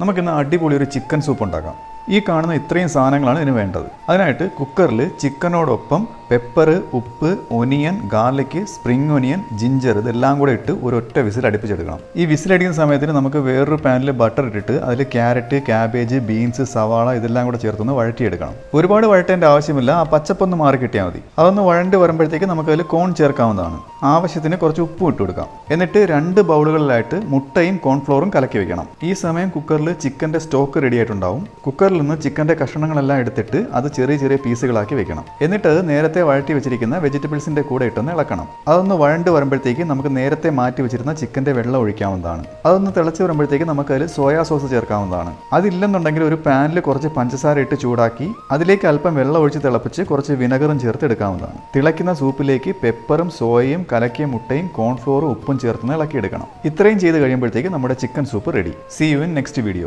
നമുക്കിന്ന് അടിപൊളി ഒരു ചിക്കൻ സൂപ്പ് ഉണ്ടാക്കാം. ഈ കാണുന്ന ഇത്രയും സാധനങ്ങളാണ് ഇതിന് വേണ്ടത്. അതിനായിട്ട് കുക്കറിൽ ചിക്കനോടൊപ്പം പെപ്പർ, ഉപ്പ്, onion, garlic, spring onion, ginger ഇതെല്ലാം കൂടെ ഇട്ട് ഒരൊറ്റ വിസിൽ അടുപ്പിച്ചെടുക്കണം. ഈ വിസിലടിക്കുന്ന സമയത്തിന് നമുക്ക് വേറൊരു പാനിൽ ബട്ടർ ഇട്ടിട്ട് അതിൽ ക്യാരറ്റ്, ക്യാബേജ്, ബീൻസ്, സവാള ഇതെല്ലാം കൂടെ ചേർത്തൊന്ന് വഴറ്റിയെടുക്കണം. ഒരുപാട് വഴറ്റേണ്ട ആവശ്യമില്ല, ആ പച്ചപ്പൊന്ന് മാറി കിട്ടിയാൽ മതി. അതൊന്ന് വഴണ്ട് വരുമ്പോഴത്തേക്ക് നമുക്ക് അതിൽ കോൺ ചേർക്കാവുന്നതാണ്. ആവശ്യത്തിന് കുറച്ച് ഉപ്പും ഇട്ട് കൊടുക്കാം. എന്നിട്ട് 2 ബൗളുകളിലായിട്ട് മുട്ടയും കോൺഫ്ലോറും കലക്കി വെക്കണം. ഈ സമയം കുക്കറിൽ ചിക്കൻ്റെ സ്റ്റോക്ക് റെഡി ആയിട്ടുണ്ടാവും. കുക്കറിൽ നിന്ന് ചിക്കൻ്റെ കഷ്ണങ്ങളെല്ലാം എടുത്തിട്ട് അത് ചെറിയ ചെറിയ പീസുകളാക്കി വെക്കണം. എന്നിട്ട് അത് നേരത്തെ വഴറ്റി വെച്ചിരിക്കുന്ന വെജിറ്റബിൾസിൻ്റെ കൂടെ ഇട്ടൊന്ന് ഇളക്കണം. അതൊന്ന് വഴണ്ട് വരുമ്പോഴത്തേക്ക് നമുക്ക് നേരത്തെ മാറ്റി വെച്ചിരുന്ന ചിക്കൻ്റെ വെള്ളം ഒഴിക്കാവുന്നതാണ്. അതൊന്ന് തിളച്ച് വരുമ്പോഴത്തേക്ക് നമുക്ക് അതിൽ സോയാ സോസ് ചേർക്കാവുന്നതാണ്. അതില്ലെന്നുണ്ടെങ്കിൽ ഒരു പാനിൽ കുറച്ച് പഞ്ചസാര ഇട്ട് ചൂടാക്കി അതിലേക്ക് അല്പം വെള്ളം ഒഴിച്ച് തിളപ്പിച്ച് കുറച്ച് വിനെഗറും ചേർത്ത് എടുക്കാവുന്നതാണ്. തിളയ്ക്കുന്ന സൂപ്പിലേക്ക് പെപ്പറും സോയയും കലക്കിയ മുട്ടയും കോൺഫ്ലോറും ഉപ്പും ചേർത്ത് ഇളക്കിയെടുക്കണം. ഇത്രയും ചെയ്ത് കഴിയുമ്പോഴത്തേക്ക് നമ്മുടെ chicken soup ready. See you in next video.